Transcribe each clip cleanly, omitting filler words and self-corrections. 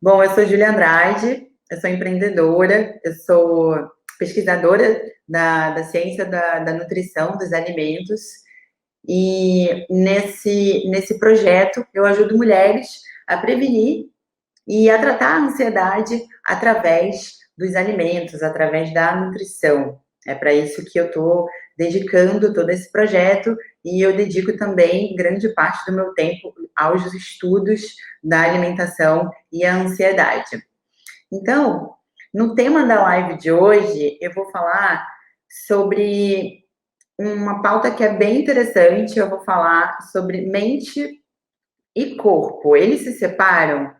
Bom, eu sou Júlia Andrade, eu sou empreendedora, eu sou pesquisadora da ciência da nutrição, dos alimentos, e nesse projeto eu ajudo mulheres a prevenir e a tratar a ansiedade através dos alimentos, através da nutrição. É para isso que eu estou dedicando todo esse projeto e eu dedico também grande parte do meu tempo aos estudos da alimentação e a ansiedade. Então, no tema da live de hoje, eu vou falar sobre uma pauta que é bem interessante. Eu vou falar sobre mente e corpo. Eles se separam?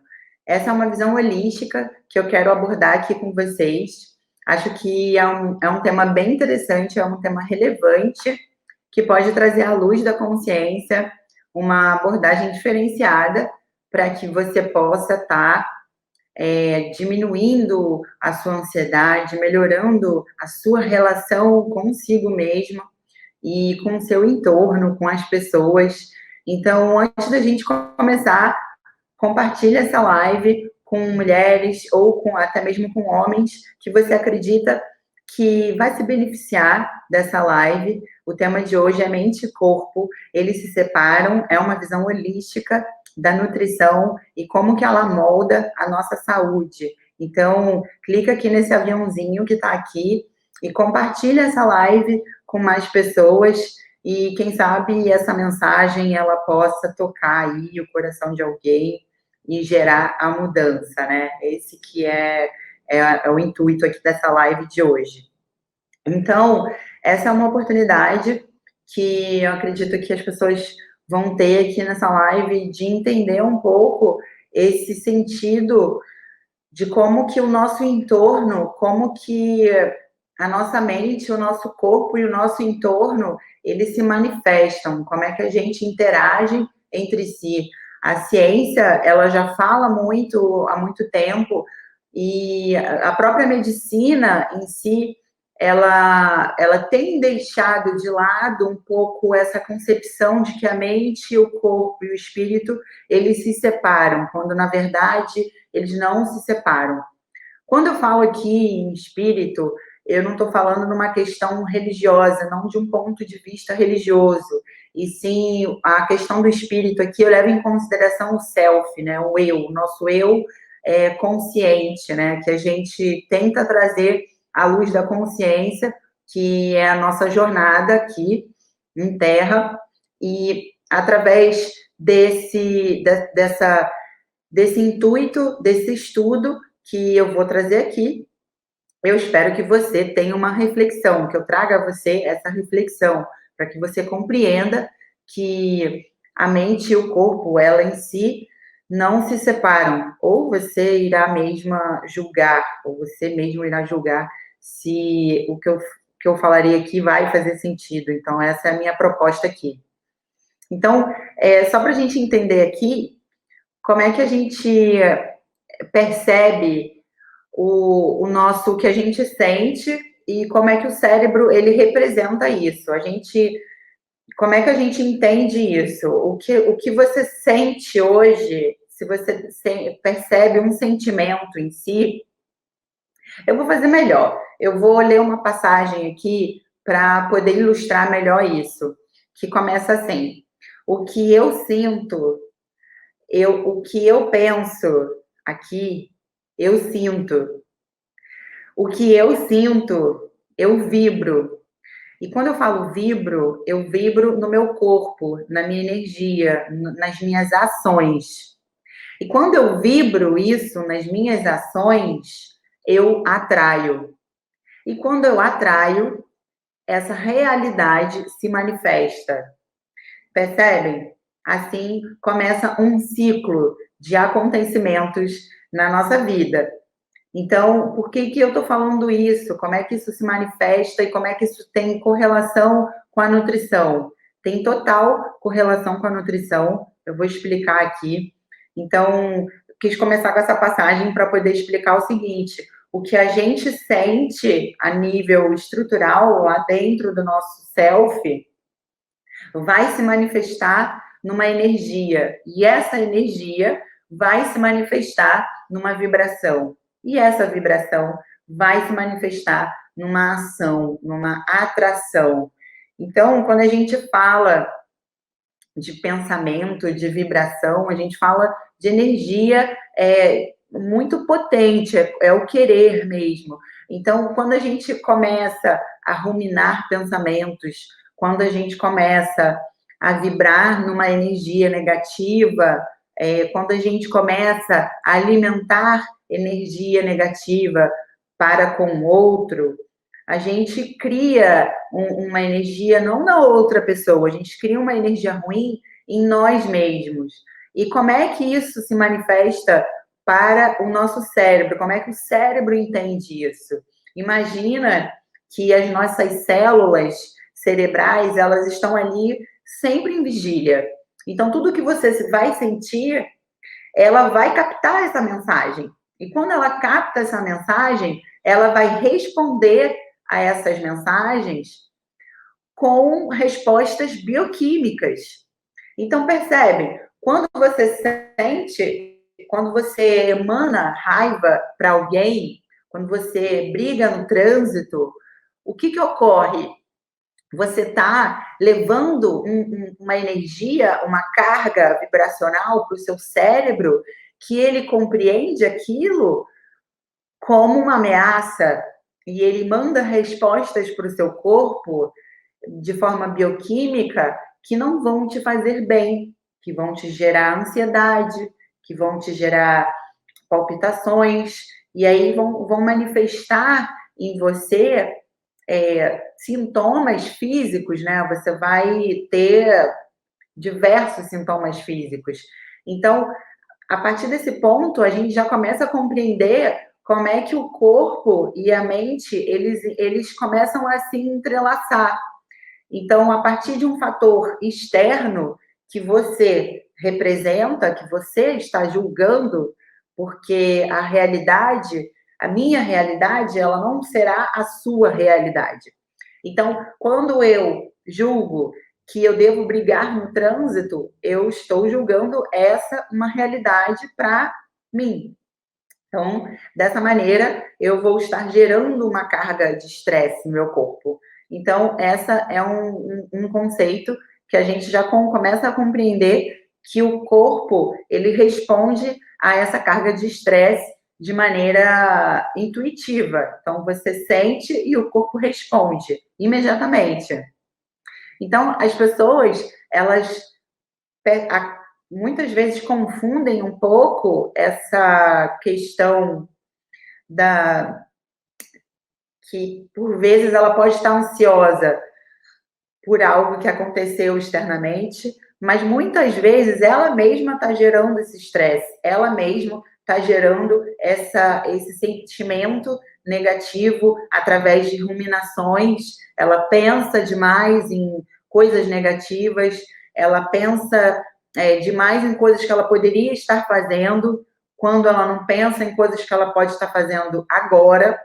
Essa é uma visão holística que eu quero abordar aqui com vocês. Acho que é um tema bem interessante, é um tema relevante, que pode trazer à luz da consciência uma abordagem diferenciada para que você possa estar diminuindo a sua ansiedade, melhorando a sua relação consigo mesmo e com o seu entorno, com as pessoas. Então, antes da gente começar, compartilhe essa live com mulheres ou até mesmo com homens que você acredita que vai se beneficiar dessa live. O tema de hoje é mente e corpo, eles se separam, é uma visão holística da nutrição e como que ela molda a nossa saúde. Então, clica aqui nesse aviãozinho que está aqui e compartilha essa live com mais pessoas e quem sabe essa mensagem ela possa tocar aí o coração de alguém e gerar a mudança, né? Esse que é o intuito aqui dessa live de hoje. Então, essa é uma oportunidade que eu acredito que as pessoas vão ter aqui nessa live de entender um pouco esse sentido de como que o nosso entorno, como que a nossa mente, o nosso corpo e o nosso entorno, eles se manifestam, como é que a gente interage entre si. A ciência, ela já fala muito, há muito tempo, e a própria medicina em si, ela tem deixado de lado um pouco essa concepção de que a mente, o corpo e o espírito, eles se separam, quando, na verdade, eles não se separam. Quando eu falo aqui em espírito, eu não estou falando numa questão religiosa, não de um ponto de vista religioso, e sim a questão do espírito aqui eu levo em consideração o self, né, o eu, o nosso eu consciente, né, que a gente tenta trazer à luz da consciência, que é a nossa jornada aqui em Terra, e através desse intuito, desse estudo que eu vou trazer aqui, eu espero que você tenha uma reflexão, que eu traga a você essa reflexão, para que você compreenda que a mente e o corpo, ela em si, não se separam. Ou você irá mesma julgar, ou você mesmo irá julgar se o que eu falarei aqui vai fazer sentido. Então, essa é a minha proposta aqui. Então, só para a gente entender aqui, como é que a gente percebe o que a gente sente e como é que o cérebro ele representa isso. Como é que a gente entende isso? O que você sente hoje, se você percebe um sentimento em si, eu vou fazer melhor. Eu vou ler uma passagem aqui para poder ilustrar melhor isso, que começa assim: o que eu sinto, o que eu penso aqui, eu sinto. O que eu sinto, eu vibro. E quando eu falo vibro, eu vibro no meu corpo, na minha energia, nas minhas ações. E quando eu vibro isso nas minhas ações, eu atraio. E quando eu atraio, essa realidade se manifesta. Percebem? Assim começa um ciclo de acontecimentos na nossa vida. Então, por que eu estou falando isso? Como é que isso se manifesta e como é que isso tem correlação com a nutrição? Tem total correlação com a nutrição, eu vou explicar aqui. Então, quis começar com essa passagem para poder explicar o seguinte: o que a gente sente a nível estrutural, lá dentro do nosso self, vai se manifestar numa energia. E essa energia vai se manifestar numa vibração. E essa vibração vai se manifestar numa ação, numa atração. Então, quando a gente fala de pensamento, de vibração, a gente fala de energia muito potente, é o querer mesmo. Então, quando a gente começa a ruminar pensamentos, quando a gente começa a vibrar numa energia negativa, quando a gente começa a alimentar energia negativa para com o outro, a gente cria uma energia não na outra pessoa, a gente cria uma energia ruim em nós mesmos. E como é que isso se manifesta para o nosso cérebro? Como é que o cérebro entende isso? Imagina que as nossas células cerebrais, elas estão ali sempre em vigília. Então, tudo que você vai sentir, ela vai captar essa mensagem. E quando ela capta essa mensagem, ela vai responder a essas mensagens com respostas bioquímicas. Então, percebe, quando você sente, quando você emana raiva para alguém, quando você briga no trânsito, o que ocorre? Você está levando uma energia, uma carga vibracional para o seu cérebro que ele compreende aquilo como uma ameaça e ele manda respostas para o seu corpo de forma bioquímica que não vão te fazer bem, que vão te gerar ansiedade, que vão te gerar palpitações, e aí vão manifestar em você sintomas físicos, né? Você vai ter diversos sintomas físicos. Então, a partir desse ponto, a gente já começa a compreender como é que o corpo e a mente, eles começam a se entrelaçar. Então, a partir de um fator externo que você representa, que você está julgando, porque a realidade, a minha realidade, ela não será a sua realidade. Então, quando eu julgo que eu devo brigar no trânsito, eu estou julgando essa uma realidade para mim. Então, dessa maneira, eu vou estar gerando uma carga de estresse no meu corpo. Então, essa é um conceito que a gente já começa a compreender que o corpo, ele responde a essa carga de estresse de maneira intuitiva. Então, você sente e o corpo responde imediatamente. Então, as pessoas, elas muitas vezes confundem um pouco essa questão que por vezes ela pode estar ansiosa por algo que aconteceu externamente, mas muitas vezes ela mesma está gerando esse estresse, ela mesma está gerando esse sentimento negativo através de ruminações, ela pensa demais em coisas negativas, ela pensa demais em coisas que ela poderia estar fazendo, quando ela não pensa em coisas que ela pode estar fazendo agora,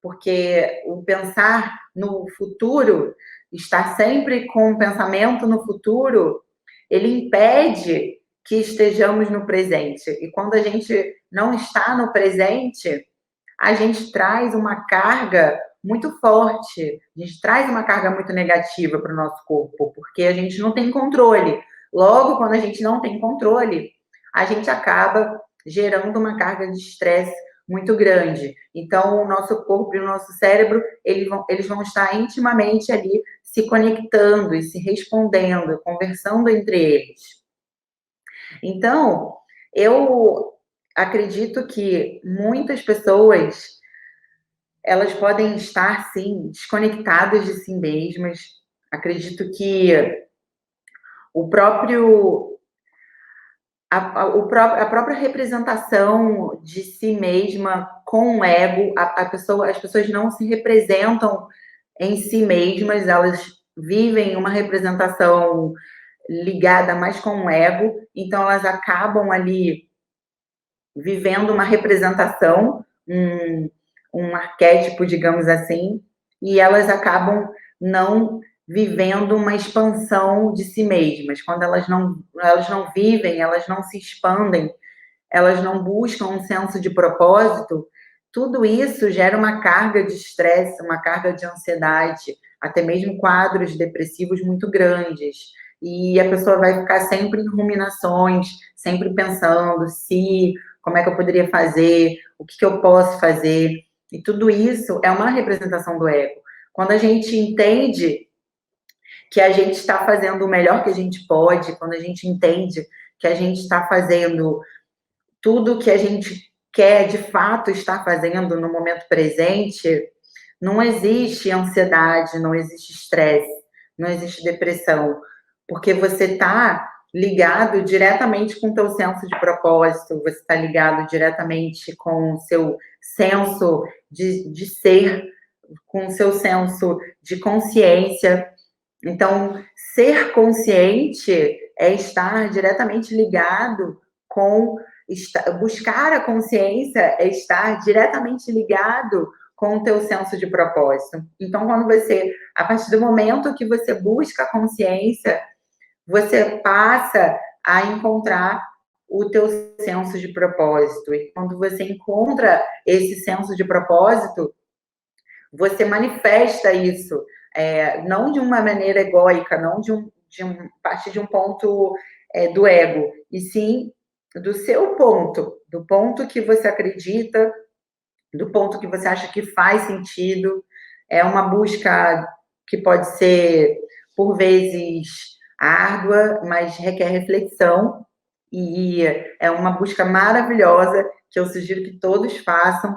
porque o pensar no futuro, estar sempre com o pensamento no futuro, ele impede que estejamos no presente. E quando a gente não está no presente, a gente traz uma carga muito forte, a gente traz uma carga muito negativa para o nosso corpo, porque a gente não tem controle. Logo, quando a gente não tem controle, a gente acaba gerando uma carga de estresse muito grande. Então, o nosso corpo e o nosso cérebro, eles vão estar intimamente ali se conectando e se respondendo, conversando entre eles. Então, eu acredito que muitas pessoas, elas podem estar, sim, desconectadas de si mesmas. Acredito que o próprio a própria representação de si mesma com o ego, as pessoas não se representam em si mesmas, elas vivem uma representação ligada mais com o ego, então elas acabam ali vivendo uma representação, um arquétipo, digamos assim, e elas acabam não vivendo uma expansão de si mesmas. Quando elas não vivem, elas não se expandem, elas não buscam um senso de propósito, tudo isso gera uma carga de estresse, uma carga de ansiedade, até mesmo quadros depressivos muito grandes. E a pessoa vai ficar sempre em ruminações, sempre pensando se, como é que eu poderia fazer, o que eu posso fazer. E tudo isso é uma representação do ego. Quando a gente entende que a gente está fazendo o melhor que a gente pode, quando a gente entende que a gente está fazendo tudo que a gente quer de fato estar fazendo no momento presente, não existe ansiedade, não existe estresse, não existe depressão, porque você está ligado diretamente com o teu senso de propósito, você está ligado diretamente com o seu senso de ser, com o seu senso de consciência. Então, ser consciente é estar diretamente ligado com buscar a consciência, é estar diretamente ligado com o teu senso de propósito. Então, quando você, a partir do momento que você busca a consciência, você passa a encontrar o teu senso de propósito. E quando você encontra esse senso de propósito, você manifesta isso, não de uma maneira egóica, não a partir de um ponto do ego, e sim do seu ponto, do ponto que você acredita, do ponto que você acha que faz sentido. É uma busca que pode ser, por vezes, árdua, mas requer reflexão, e é uma busca maravilhosa que eu sugiro que todos façam,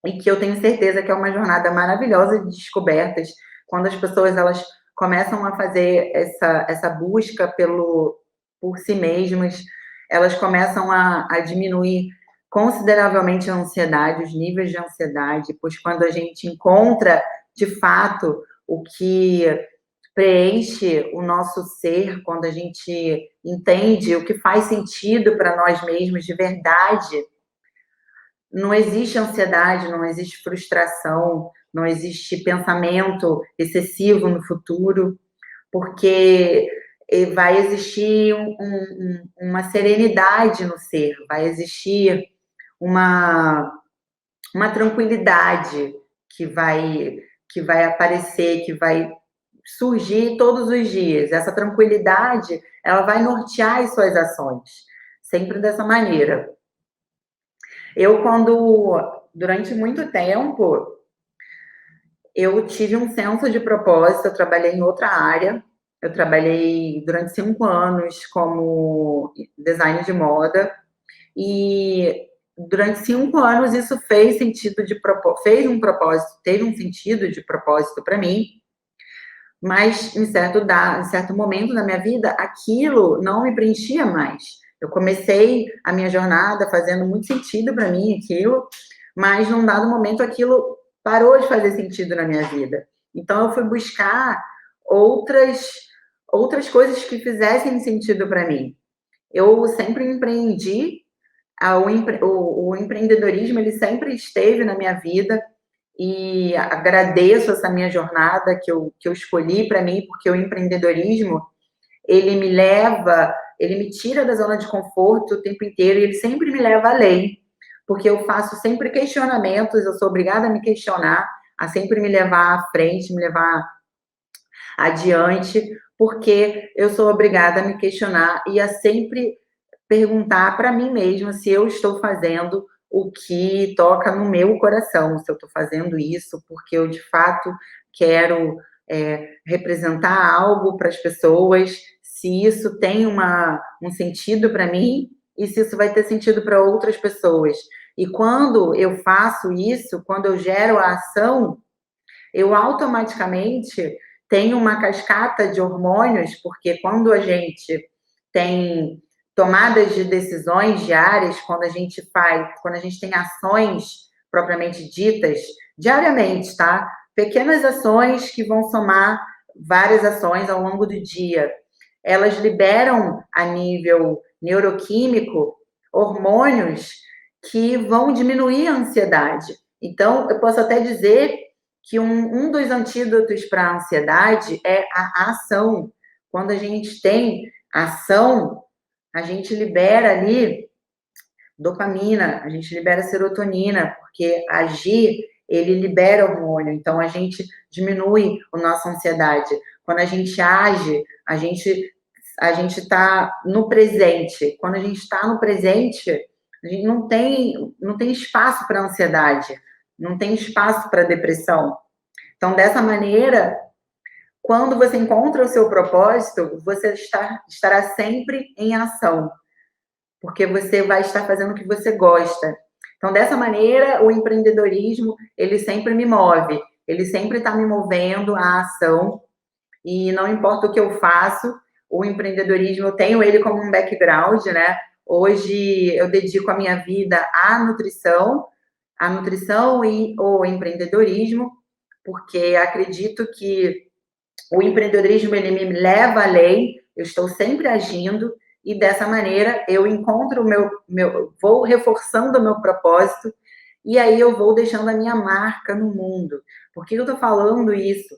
e que eu tenho certeza que é uma jornada maravilhosa de descobertas, quando as pessoas elas começam a fazer essa busca por si mesmas, elas começam a diminuir consideravelmente a ansiedade, os níveis de ansiedade, pois quando a gente encontra, de fato, o que preenche o nosso ser, quando a gente entende o que faz sentido para nós mesmos de verdade, não existe ansiedade, não existe frustração, não existe pensamento excessivo no futuro, porque vai existir uma serenidade no ser, vai existir uma, uma tranquilidade que vai aparecer, que vai surgir todos os dias. Essa tranquilidade, ela vai nortear as suas ações, sempre dessa maneira. Durante muito tempo, eu tive um senso de propósito, eu trabalhei em outra área, eu trabalhei durante 5 anos como design de moda, e durante 5 anos isso fez sentido fez um propósito, teve um sentido de propósito para mim, mas em certo momento da minha vida, aquilo não me preenchia mais. Eu comecei a minha jornada fazendo muito sentido para mim aquilo, mas num dado momento aquilo parou de fazer sentido na minha vida. Então eu fui buscar outras coisas que fizessem sentido para mim. Eu sempre empreendi, o empreendedorismo ele sempre esteve na minha vida, e agradeço essa minha jornada que eu escolhi para mim, porque o empreendedorismo, ele me tira da zona de conforto o tempo inteiro, e ele sempre me leva além, porque eu faço sempre questionamentos, eu sou obrigada a me questionar, a sempre me levar à frente, me levar adiante, porque eu sou obrigada a me questionar e a sempre perguntar para mim mesma se eu estou fazendo o que toca no meu coração, se eu estou fazendo isso porque eu, de fato, quero representar algo para as pessoas, se isso tem um sentido para mim e se isso vai ter sentido para outras pessoas. E quando eu faço isso, quando eu gero a ação, eu automaticamente tenho uma cascata de hormônios, porque quando a gente tem tomadas de decisões diárias, quando a gente tem ações propriamente ditas, diariamente, tá? Pequenas ações que vão somar várias ações ao longo do dia. Elas liberam, a nível neuroquímico, hormônios que vão diminuir a ansiedade. Então, eu posso até dizer que um dos antídotos para a ansiedade é a ação. Quando a gente tem ação, a gente libera ali dopamina, a gente libera serotonina, porque agir, ele libera hormônio, então a gente diminui a nossa ansiedade. Quando a gente age, a gente está no presente. Quando a gente está no presente, a gente não tem espaço para ansiedade, não tem espaço para depressão. Então, dessa maneira, quando você encontra o seu propósito, você estará sempre em ação, porque você vai estar fazendo o que você gosta. Então, dessa maneira, o empreendedorismo, ele sempre me move, ele sempre está me movendo à ação, e não importa o que eu faço, o empreendedorismo, eu tenho ele como um background, né? Hoje eu dedico a minha vida à nutrição e ao empreendedorismo, porque acredito que o empreendedorismo, ele me leva além, eu estou sempre agindo, e dessa maneira eu encontro vou reforçando o meu propósito, e aí eu vou deixando a minha marca no mundo. Por que eu estou falando isso?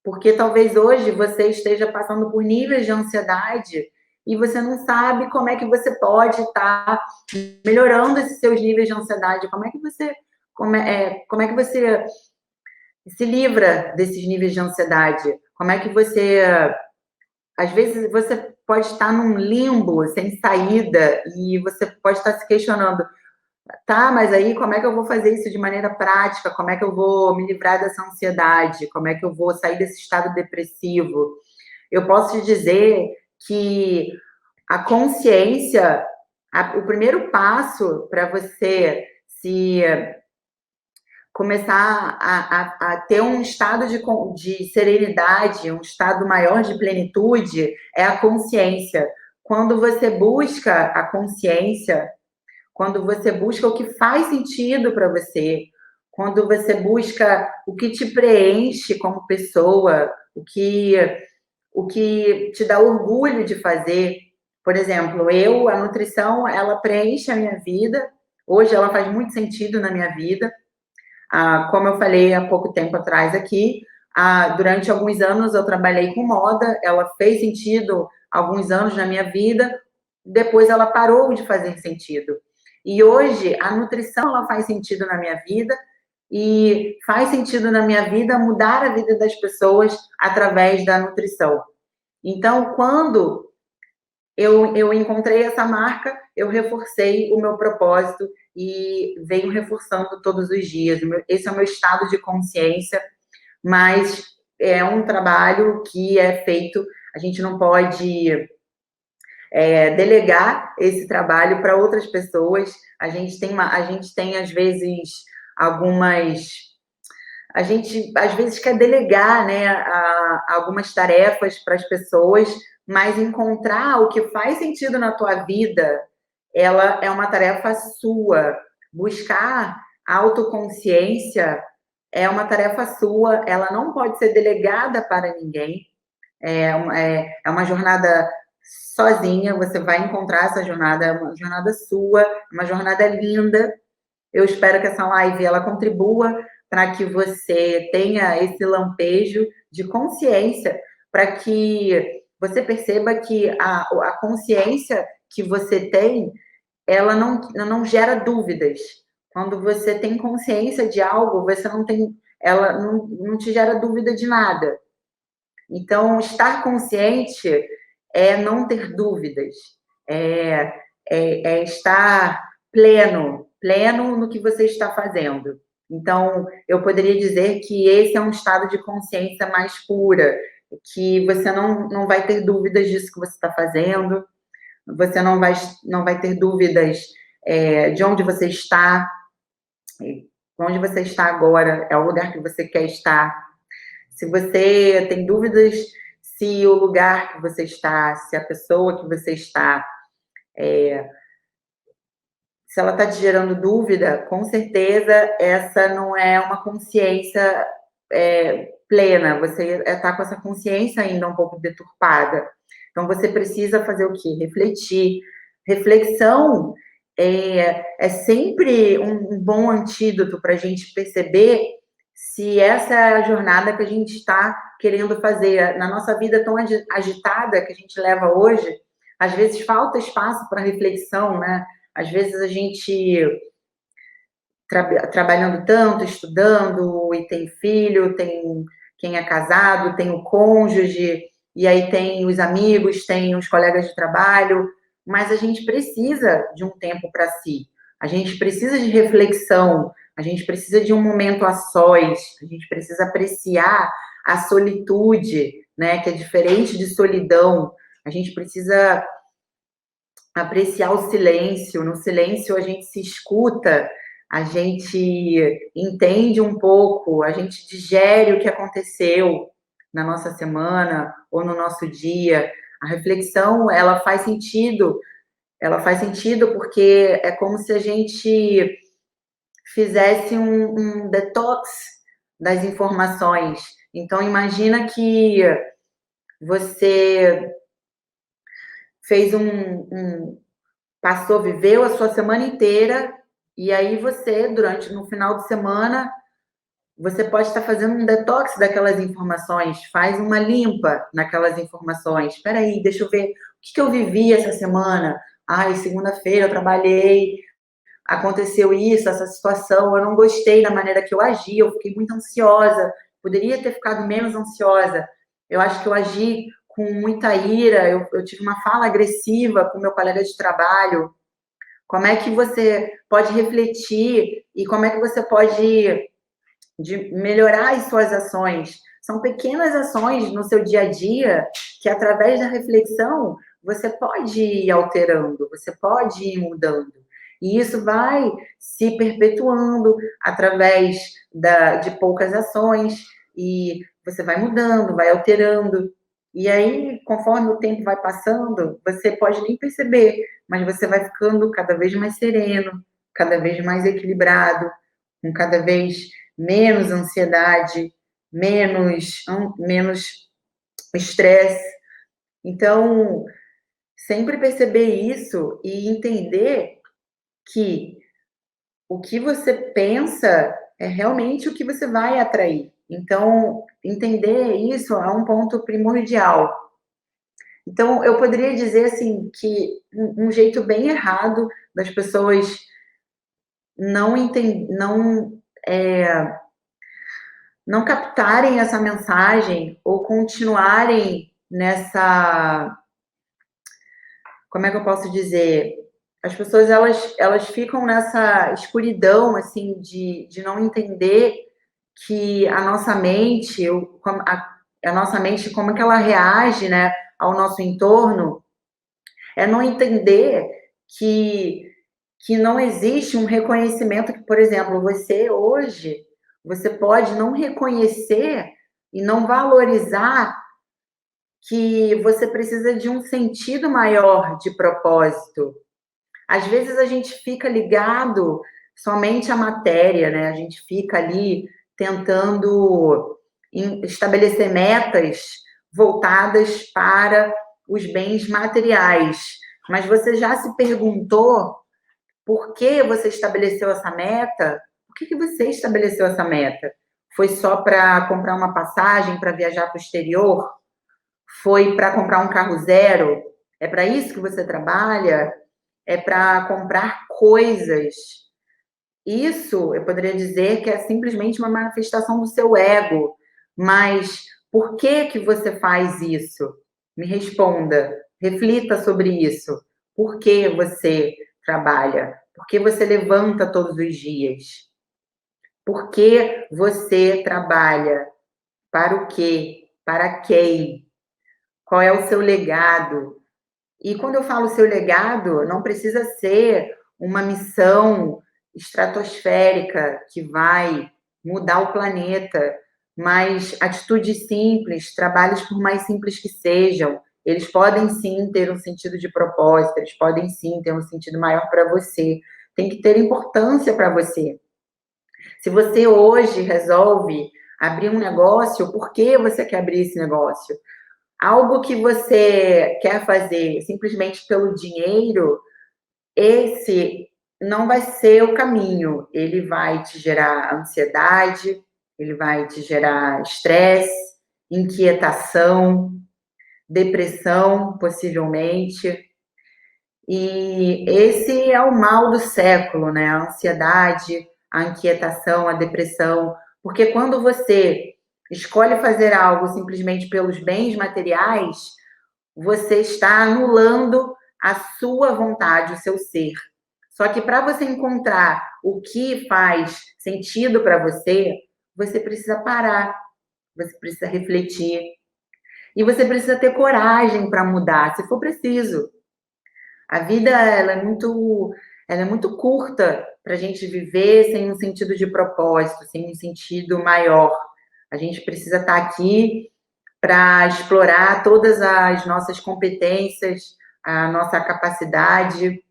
Porque talvez hoje você esteja passando por níveis de ansiedade e você não sabe como é que você pode estar melhorando esses seus níveis de ansiedade, como é que você se livra desses níveis de ansiedade, como é que você, às vezes você pode estar num limbo sem saída e você pode estar se questionando, tá, mas aí como é que eu vou fazer isso de maneira prática? Como é que eu vou me livrar dessa ansiedade? Como é que eu vou sair desse estado depressivo? Eu posso te dizer que a consciência, o primeiro passo para você se começar a ter um estado de serenidade, um estado maior de plenitude, é a consciência. Quando você busca a consciência, quando você busca o que faz sentido para você, quando você busca o que te preenche como pessoa, o que te dá orgulho de fazer. Por exemplo, a nutrição, ela preenche a minha vida. Hoje ela faz muito sentido na minha vida. Como eu falei há pouco tempo atrás aqui, durante alguns anos eu trabalhei com moda, ela fez sentido alguns anos na minha vida, depois ela parou de fazer sentido. E hoje a nutrição ela faz sentido na minha vida e faz sentido na minha vida mudar a vida das pessoas através da nutrição. Então, quando eu encontrei essa marca, eu reforcei o meu propósito e venho reforçando todos os dias. Esse é o meu estado de consciência, mas é um trabalho que é feito, a gente não pode delegar esse trabalho para outras pessoas. A gente tem às vezes algumas, a gente às vezes quer delegar, né, algumas tarefas para as pessoas, mas encontrar o que faz sentido na tua vida, ela é uma tarefa sua. Buscar autoconsciência é uma tarefa sua, ela não pode ser delegada para ninguém. É uma jornada sozinha, você vai encontrar essa jornada, é uma jornada sua, uma jornada linda. Eu espero que essa live ela contribua para que você tenha esse lampejo de consciência, para que você perceba que a consciência que você tem, ela não gera dúvidas. Quando você tem consciência de algo, você não tem, ela não te gera dúvida de nada. Então, estar consciente é não ter dúvidas, é, é estar pleno no que você está fazendo. Então, eu poderia dizer que esse é um estado de consciência mais pura, que você não vai ter dúvidas disso que você está fazendo, você não vai ter dúvidas de onde você está agora, é o lugar que você quer estar. Se você tem dúvidas se o lugar que você está, se a pessoa que você está, se ela está te gerando dúvida, com certeza essa não é uma consciência plena, você está com essa consciência ainda um pouco deturpada. Então, você precisa fazer o quê? Refletir. Reflexão é sempre um bom antídoto para a gente perceber se essa é a jornada que a gente está querendo fazer. Na nossa vida tão agitada que a gente leva hoje, às vezes falta espaço para reflexão, né? às vezes a gente trabalhando tanto, estudando, e tem filho, tem quem é casado, tem o cônjuge, e aí tem os amigos, tem os colegas de trabalho, mas a gente precisa de um tempo para si, a gente precisa de reflexão, a gente precisa de um momento a sós, a gente precisa apreciar a solitude, né, que é diferente de solidão, a gente precisa apreciar o silêncio, no silêncio a gente se escuta, a gente entende um pouco, a gente digere o que aconteceu na nossa semana ou no nosso dia. A reflexão, ela faz sentido porque é como se a gente fizesse um detox das informações. Então, imagina que você fez passou, viveu a sua semana inteira, e aí você, no final de semana, você pode estar fazendo um detox daquelas informações, faz uma limpa naquelas informações. Espera aí, deixa eu ver o que eu vivi essa semana. Ai, segunda-feira eu trabalhei, aconteceu isso, essa situação, eu não gostei da maneira que eu agi, eu fiquei muito ansiosa, poderia ter ficado menos ansiosa. Eu acho que eu agi com muita ira, eu tive uma fala agressiva com meu colega de trabalho. Como é que você pode refletir e como é que você pode melhorar as suas ações? São pequenas ações no seu dia a dia que, através da reflexão, você pode ir alterando, você pode ir mudando. E isso vai se perpetuando através de poucas ações, e você vai mudando, vai alterando. E aí, conforme o tempo vai passando, você pode nem perceber, mas você vai ficando cada vez mais sereno, cada vez mais equilibrado, com cada vez menos ansiedade, menos estresse. Então, sempre perceber isso e entender que o que você pensa é realmente o que você vai atrair. Então, entender isso é um ponto primordial. Então, eu poderia dizer assim que um jeito bem errado das pessoas não entender, não captarem essa mensagem ou continuarem nessa, como é que eu posso dizer? As pessoas, elas ficam nessa escuridão, assim, de não entender que a nossa mente, a nossa mente, como é que ela reage, né, ao nosso entorno, é não entender que, que não existe um reconhecimento que, por exemplo, você hoje, você pode não reconhecer e não valorizar que você precisa de um sentido maior de propósito. Às vezes a gente fica ligado somente à matéria, né? A gente fica ali tentando estabelecer metas voltadas para os bens materiais. Mas você já se perguntou por que você estabeleceu essa meta? Por que você estabeleceu essa meta? Foi só para comprar uma passagem para viajar para o exterior? Foi para comprar um carro zero? É para isso que você trabalha? É para comprar coisas? Isso, eu poderia dizer que é simplesmente uma manifestação do seu ego. Mas por que você faz isso? Me responda, reflita sobre isso. Por que você trabalha? Por que você levanta todos os dias? Por que você trabalha? Para o quê? Para quem? Qual é o seu legado? E quando eu falo seu legado, não precisa ser uma missão estratosférica que vai mudar o planeta, mas atitudes simples, trabalhos por mais simples que sejam, eles podem sim ter um sentido de propósito, eles podem sim ter um sentido maior para você, tem que ter importância para você. Se você hoje resolve abrir um negócio, por que você quer abrir esse negócio? Algo que você quer fazer simplesmente pelo dinheiro, esse não vai ser o caminho. Ele vai te gerar ansiedade, ele vai te gerar estresse, inquietação, depressão, possivelmente. E esse é o mal do século, né? A ansiedade, a inquietação, a depressão. Porque quando você escolhe fazer algo simplesmente pelos bens materiais, você está anulando a sua vontade, o seu ser. Só que para você encontrar o que faz sentido para você, você precisa parar, você precisa refletir e você precisa ter coragem para mudar, se for preciso. A vida ela é muito curta para a gente viver sem um sentido de propósito, sem um sentido maior. A gente precisa estar aqui para explorar todas as nossas competências, a nossa capacidade,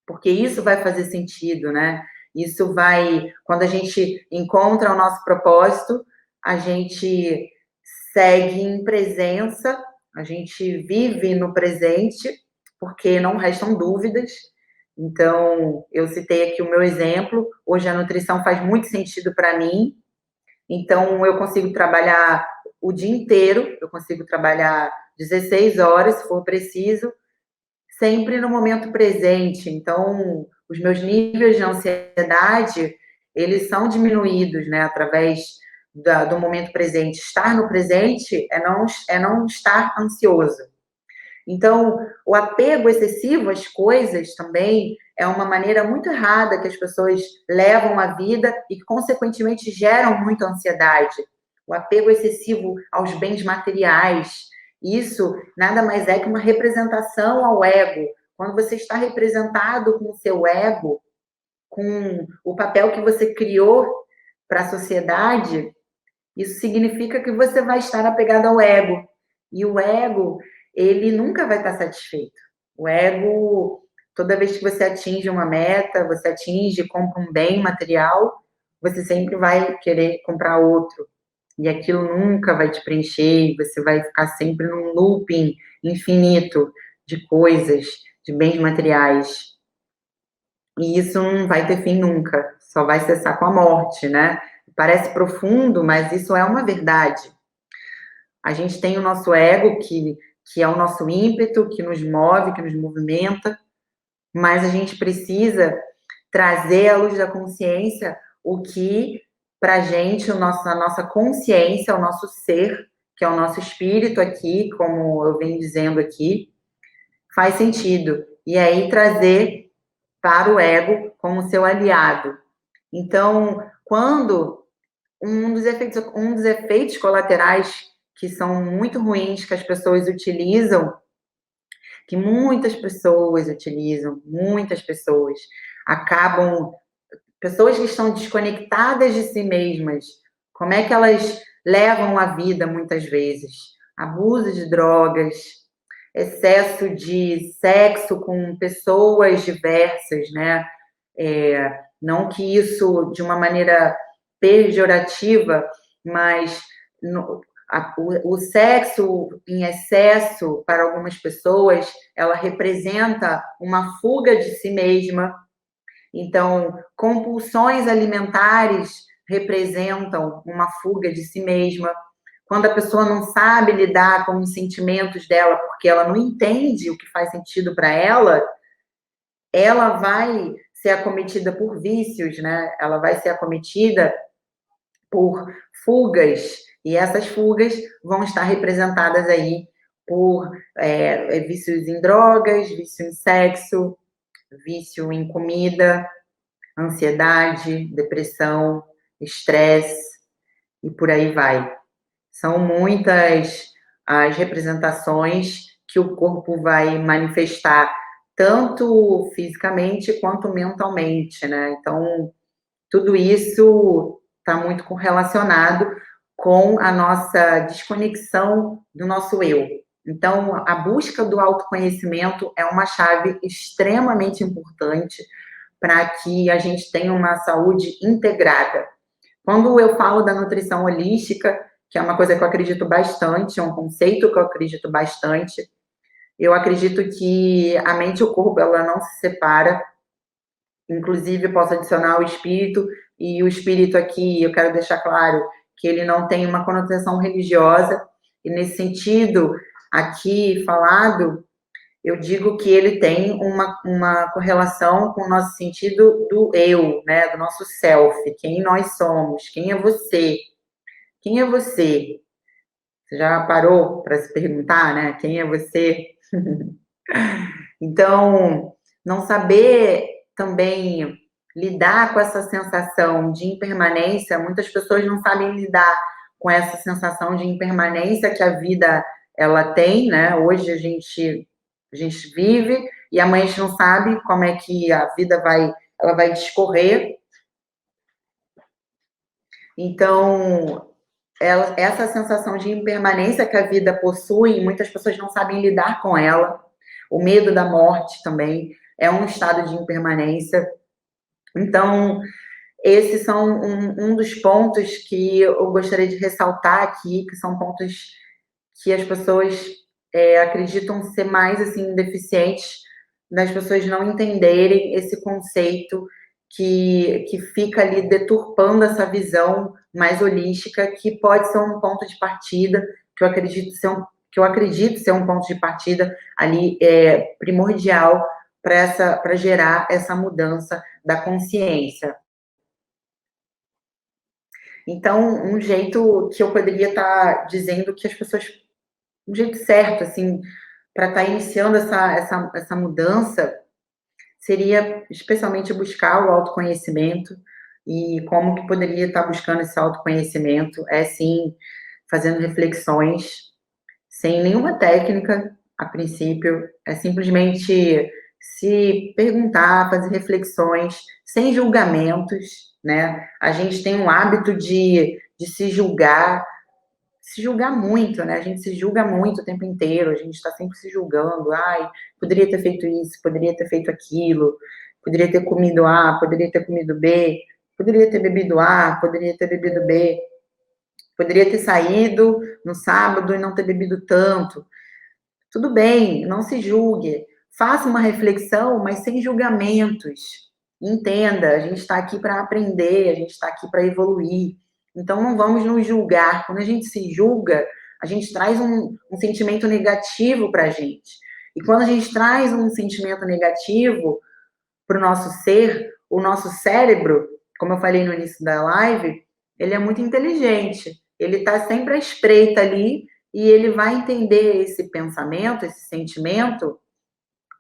porque isso vai fazer sentido, né? Isso vai, quando a gente encontra o nosso propósito, a gente segue em presença, a gente vive no presente, porque não restam dúvidas. Então, eu citei aqui o meu exemplo, hoje a nutrição faz muito sentido para mim, então eu consigo trabalhar o dia inteiro, eu consigo trabalhar 16 horas, se for preciso, sempre no momento presente. Então, os meus níveis de ansiedade, eles são diminuídos, né, através do momento presente. Estar no presente é não estar ansioso. Então, o apego excessivo às coisas também é uma maneira muito errada que as pessoas levam a vida e que, consequentemente, geram muita ansiedade. O apego excessivo aos bens materiais. Isso nada mais é que uma representação ao ego. Quando você está representado com o seu ego, com o papel que você criou para a sociedade, isso significa que você vai estar apegado ao ego. E o ego, ele nunca vai estar satisfeito. O ego, toda vez que você atinge uma meta, você atinge, compra um bem material, você sempre vai querer comprar outro. E aquilo nunca vai te preencher, você vai ficar sempre num looping infinito de coisas, de bens materiais. E isso não vai ter fim nunca, só vai cessar com a morte, né? Parece profundo, mas isso é uma verdade. A gente tem o nosso ego, que é o nosso ímpeto, que nos move, que nos movimenta, mas a gente precisa trazer à luz da consciência o que, para a gente, a nossa consciência, o nosso ser, que é o nosso espírito aqui, como eu venho dizendo aqui, faz sentido. E aí trazer para o ego como seu aliado. Então, quando um dos efeitos colaterais que são muito ruins que as pessoas utilizam, que muitas pessoas acabam, pessoas que estão desconectadas de si mesmas, como é que elas levam a vida muitas vezes? Abuso de drogas, excesso de sexo com pessoas diversas, né? Não que isso de uma maneira pejorativa, mas o sexo em excesso para algumas pessoas, ela representa uma fuga de si mesma. Então, compulsões alimentares representam uma fuga de si mesma. Quando a pessoa não sabe lidar com os sentimentos dela, porque ela não entende o que faz sentido para ela vai ser acometida por vícios, né? Ela vai ser acometida por fugas, e essas fugas vão estar representadas aí por vícios em drogas, vício em sexo, vício em comida, ansiedade, depressão, estresse e por aí vai. São muitas as representações que o corpo vai manifestar, tanto fisicamente quanto mentalmente, né? Então, tudo isso está muito correlacionado com a nossa desconexão do nosso eu. Então, a busca do autoconhecimento é uma chave extremamente importante para que a gente tenha uma saúde integrada. Quando eu falo da nutrição holística, que é uma coisa que eu acredito bastante, é um conceito que eu acredito bastante, eu acredito que a mente e o corpo, ela não se separa. Inclusive, eu posso adicionar o espírito, e o espírito aqui, eu quero deixar claro que ele não tem uma conotação religiosa, e nesse sentido, aqui falado, eu digo que ele tem uma correlação com o nosso sentido do eu, né? Do nosso self, quem nós somos, quem é você? Quem é você? Você já parou para se perguntar, né? Quem é você? Então, não saber também lidar com essa sensação de impermanência, muitas pessoas não sabem lidar com essa sensação de impermanência que a vida ela tem, né? Hoje a gente vive e amanhã a gente não sabe como é que a vida ela vai discorrer. Então, essa sensação de impermanência que a vida possui, muitas pessoas não sabem lidar com ela. O medo da morte também é um estado de impermanência. Então, esses são um dos pontos que eu gostaria de ressaltar aqui, que são pontos que as pessoas acreditam ser mais assim deficientes, das pessoas não entenderem esse conceito que fica ali deturpando essa visão mais holística, que pode ser um ponto de partida, que eu acredito ser um ponto de partida ali primordial para gerar essa mudança da consciência. Então, um jeito que eu poderia estar dizendo que as pessoas, um jeito certo, assim, para estar iniciando essa mudança, seria especialmente buscar o autoconhecimento. E como que poderia estar buscando esse autoconhecimento? É sim, fazendo reflexões, sem nenhuma técnica, a princípio, é simplesmente se perguntar, fazer reflexões, sem julgamentos, né? A gente tem um hábito de se julgar muito, né? A gente se julga muito o tempo inteiro, a gente está sempre se julgando. Ai, poderia ter feito isso, poderia ter feito aquilo, poderia ter comido A, poderia ter comido B, poderia ter bebido A, poderia ter bebido B, poderia ter saído no sábado e não ter bebido tanto. Tudo bem, não se julgue. Faça uma reflexão, mas sem julgamentos. Entenda, a gente está aqui para aprender, a gente está aqui para evoluir. Então, não vamos nos julgar. Quando a gente se julga, a gente traz um sentimento negativo para a gente. E quando a gente traz um sentimento negativo para o nosso ser, o nosso cérebro, como eu falei no início da live, ele é muito inteligente. Ele está sempre à espreita ali e ele vai entender esse pensamento, esse sentimento,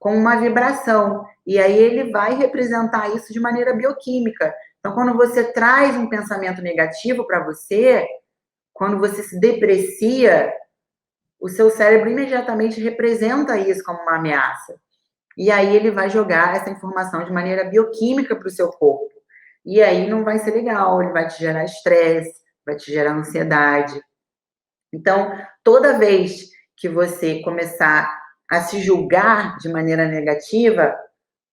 com uma vibração. E aí ele vai representar isso de maneira bioquímica. Então, quando você traz um pensamento negativo para você, quando você se deprecia, o seu cérebro imediatamente representa isso como uma ameaça. E aí ele vai jogar essa informação de maneira bioquímica para o seu corpo. E aí não vai ser legal, ele vai te gerar estresse, vai te gerar ansiedade. Então, toda vez que você começar a se julgar de maneira negativa,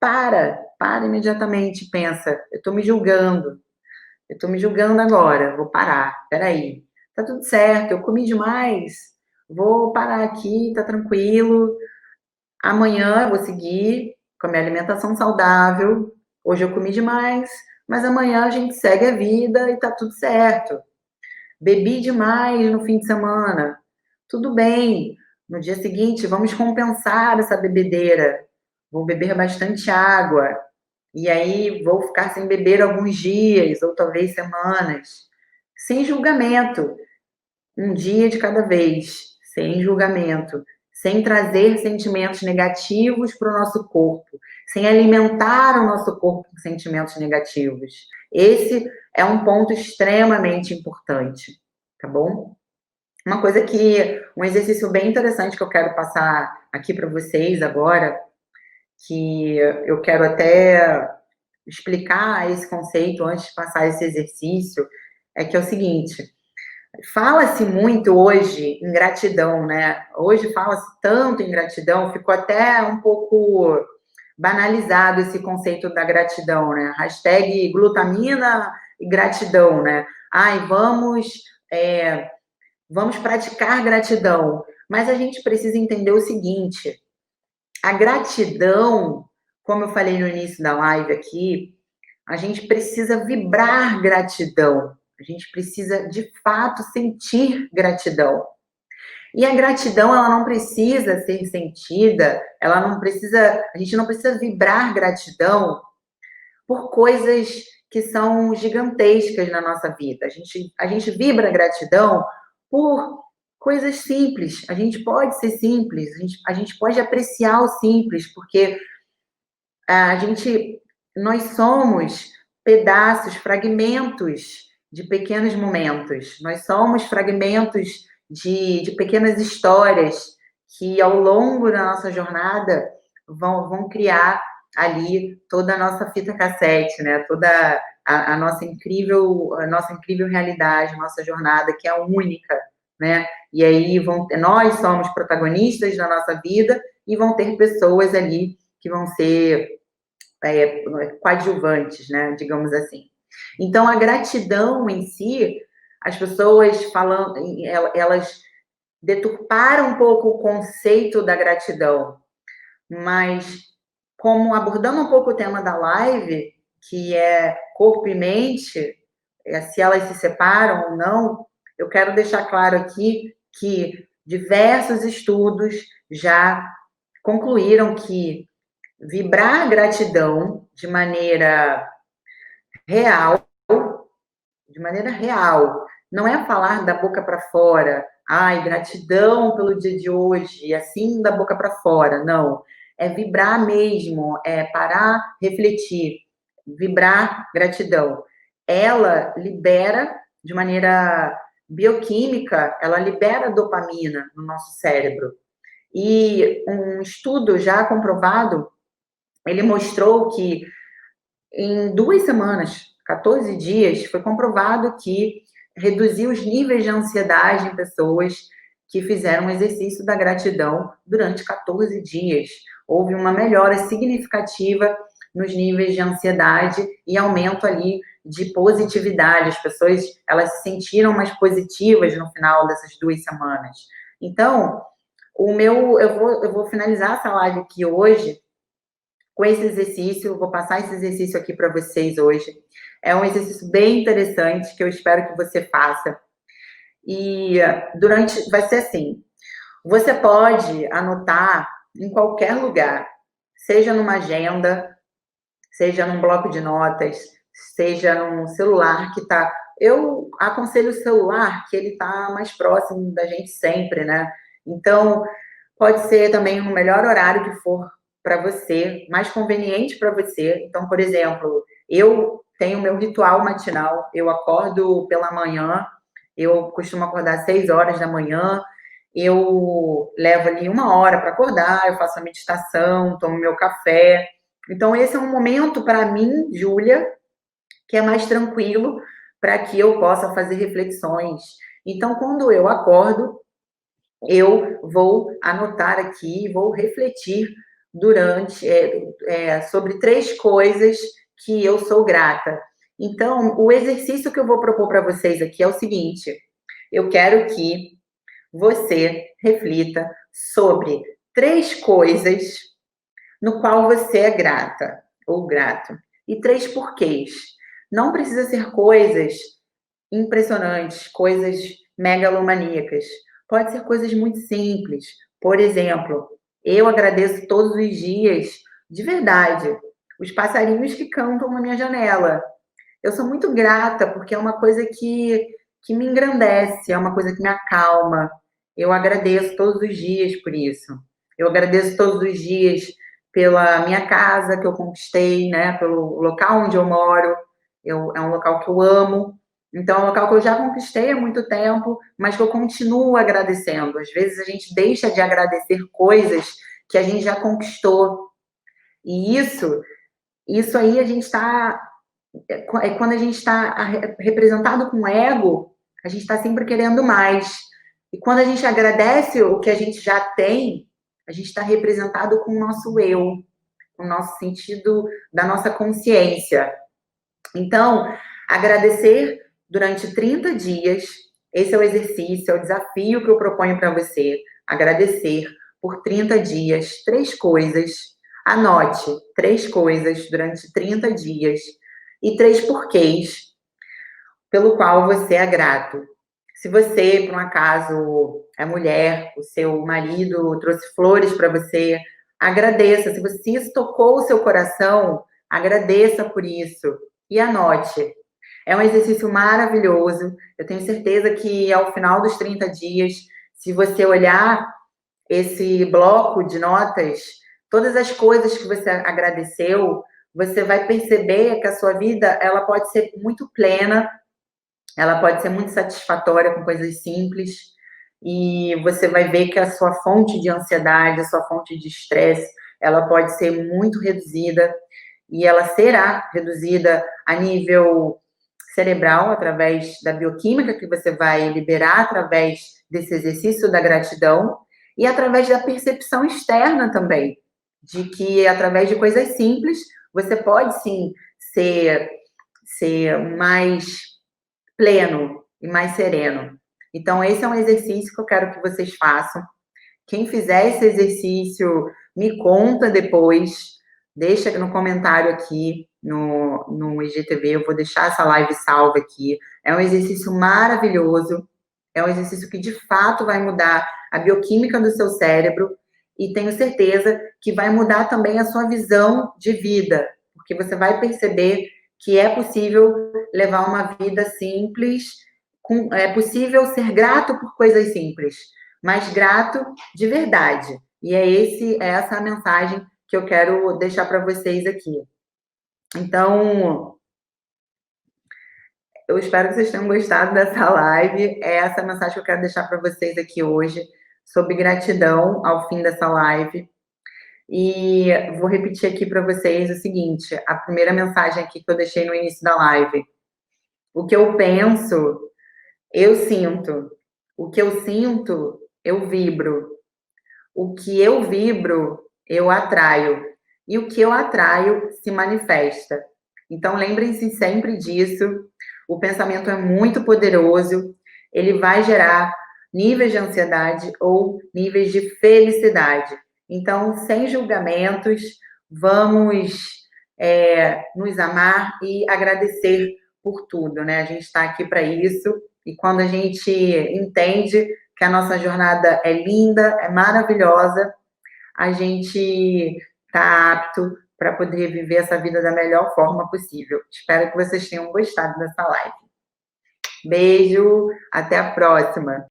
para imediatamente, pensa, eu estou me julgando agora, vou parar, peraí, tá tudo certo, eu comi demais, vou parar aqui, tá tranquilo, amanhã eu vou seguir com a minha alimentação saudável, hoje eu comi demais, mas amanhã a gente segue a vida e tá tudo certo. Bebi demais no fim de semana, tudo bem. No dia seguinte, vamos compensar essa bebedeira. Vou beber bastante água. E aí vou ficar sem beber alguns dias, ou talvez semanas. Sem julgamento. Um dia de cada vez. Sem julgamento. Sem trazer sentimentos negativos para o nosso corpo. Sem alimentar o nosso corpo com sentimentos negativos. Esse é um ponto extremamente importante. Tá bom? Uma coisa um exercício bem interessante que eu quero passar aqui para vocês agora, que eu quero até explicar esse conceito antes de passar esse exercício, é que é o seguinte, fala-se muito hoje em gratidão, né? Hoje fala-se tanto em gratidão, ficou até um pouco banalizado esse conceito da gratidão, né? Hashtag glutamina e gratidão, né? Ai, vamos praticar gratidão. Mas a gente precisa entender o seguinte: a gratidão, como eu falei no início da live aqui, a gente precisa vibrar gratidão. A gente precisa, de fato, sentir gratidão. E a gratidão, ela não precisa ser sentida, a gente não precisa vibrar gratidão por coisas que são gigantescas na nossa vida. A gente vibra gratidão por coisas simples. A gente pode ser simples, a gente pode apreciar o simples, porque a gente, nós somos pedaços, fragmentos de pequenos momentos. Nós somos fragmentos de pequenas histórias que, ao longo da nossa jornada, vão criar ali toda a nossa fita cassete, né? Toda a nossa incrível realidade, nossa jornada, que é única, né? E aí nós somos protagonistas da nossa vida e vão ter pessoas ali que vão ser coadjuvantes, né, digamos assim. Então, a gratidão em si, as pessoas falam, elas deturparam um pouco o conceito da gratidão, mas como abordando um pouco o tema da live, que é corpo e mente, se elas se separam ou não, eu quero deixar claro aqui que diversos estudos já concluíram que vibrar gratidão real, de maneira real, não é falar da boca para fora, ai, gratidão pelo dia de hoje, e assim da boca para fora, não. É vibrar mesmo, é parar, refletir, vibrar gratidão. Ela libera de maneira bioquímica, ela libera dopamina no nosso cérebro. E um estudo já comprovado, ele mostrou que em 2 semanas, 14 dias, foi comprovado que reduziu os níveis de ansiedade em pessoas que fizeram o exercício da gratidão durante 14 dias. Houve uma melhora significativa nos níveis de ansiedade e aumento ali de positividade. As pessoas, elas se sentiram mais positivas no final dessas 2 semanas. Então, eu vou finalizar essa live aqui hoje com esse exercício, vou passar esse exercício aqui para vocês hoje. É um exercício bem interessante que eu espero que você faça. E vai ser assim, você pode anotar em qualquer lugar, seja numa agenda, seja num bloco de notas, seja num celular que tá. Eu aconselho o celular, que ele tá mais próximo da gente sempre, né? Então, pode ser também no melhor horário que for para você, mais conveniente para você. Então, por exemplo, eu tenho meu ritual matinal, eu acordo pela manhã, eu costumo acordar às 6 horas da manhã, eu levo ali 1 hora para acordar, eu faço a meditação, tomo meu café. Então, esse é um momento para mim, Júlia, que é mais tranquilo para que eu possa fazer reflexões. Então, quando eu acordo, eu vou anotar aqui, vou refletir sobre 3 coisas que eu sou grata. Então, o exercício que eu vou propor para vocês aqui é o seguinte: eu quero que você reflita sobre 3 coisas no qual você é grata ou grato e 3 porquês. Não precisa ser coisas impressionantes, coisas megalomaníacas. Pode ser coisas muito simples. Por exemplo, eu agradeço todos os dias, de verdade, os passarinhos que cantam na minha janela. Eu sou muito grata porque é uma coisa que me engrandece, é uma coisa que me acalma. Eu agradeço todos os dias por isso. Eu agradeço todos os dias pela minha casa que eu conquistei, né? Pelo local onde eu moro. É um local que eu amo. Então, é um local que eu já conquistei há muito tempo, mas que eu continuo agradecendo. Às vezes a gente deixa de agradecer coisas que a gente já conquistou. E isso aí a gente está. Quando a gente está representado com ego, a gente está sempre querendo mais. E quando a gente agradece o que a gente já tem, a gente está representado com o nosso eu, com o nosso sentido da nossa consciência. Então, agradecer durante 30 dias, esse é o exercício, é o desafio que eu proponho para você. Agradecer por 30 dias, 3 coisas. Anote 3 coisas durante 30 dias e 3 porquês pelo qual você é grato. Se você, por um acaso, é mulher, o seu marido trouxe flores para você, agradeça. Se isso tocou o seu coração, agradeça por isso e anote. É um exercício maravilhoso. Eu tenho certeza que ao final dos 30 dias, se você olhar esse bloco de notas, todas as coisas que você agradeceu, você vai perceber que a sua vida, ela pode ser muito plena, ela pode ser muito satisfatória com coisas simples, e você vai ver que a sua fonte de ansiedade, a sua fonte de estresse, ela pode ser muito reduzida, e ela será reduzida a nível cerebral, através da bioquímica que você vai liberar através desse exercício da gratidão, e através da percepção externa também, de que através de coisas simples, você pode sim ser mais pleno e mais sereno. Então, esse é um exercício que eu quero que vocês façam. Quem fizer esse exercício, me conta depois, deixa no comentário aqui no IGTV, eu vou deixar essa live salva aqui. É um exercício maravilhoso, é um exercício que de fato vai mudar a bioquímica do seu cérebro e tenho certeza que vai mudar também a sua visão de vida, porque você vai perceber que é possível levar uma vida simples, é possível ser grato por coisas simples, mas grato de verdade. E é essa a mensagem que eu quero deixar para vocês aqui. Então, eu espero que vocês tenham gostado dessa live. É essa a mensagem que eu quero deixar para vocês aqui hoje, sobre gratidão ao fim dessa live. E vou repetir aqui para vocês o seguinte, a primeira mensagem aqui que eu deixei no início da live. O que eu penso, eu sinto. O que eu sinto, eu vibro. O que eu vibro, eu atraio. E o que eu atraio se manifesta. Então, lembrem-se sempre disso. O pensamento é muito poderoso. Ele vai gerar níveis de ansiedade ou níveis de felicidade. Então, sem julgamentos, vamos nos amar e agradecer por tudo, né? A gente está aqui para isso. E quando a gente entende que a nossa jornada é linda, é maravilhosa, a gente está apto para poder viver essa vida da melhor forma possível. Espero que vocês tenham gostado dessa live. Beijo, até a próxima!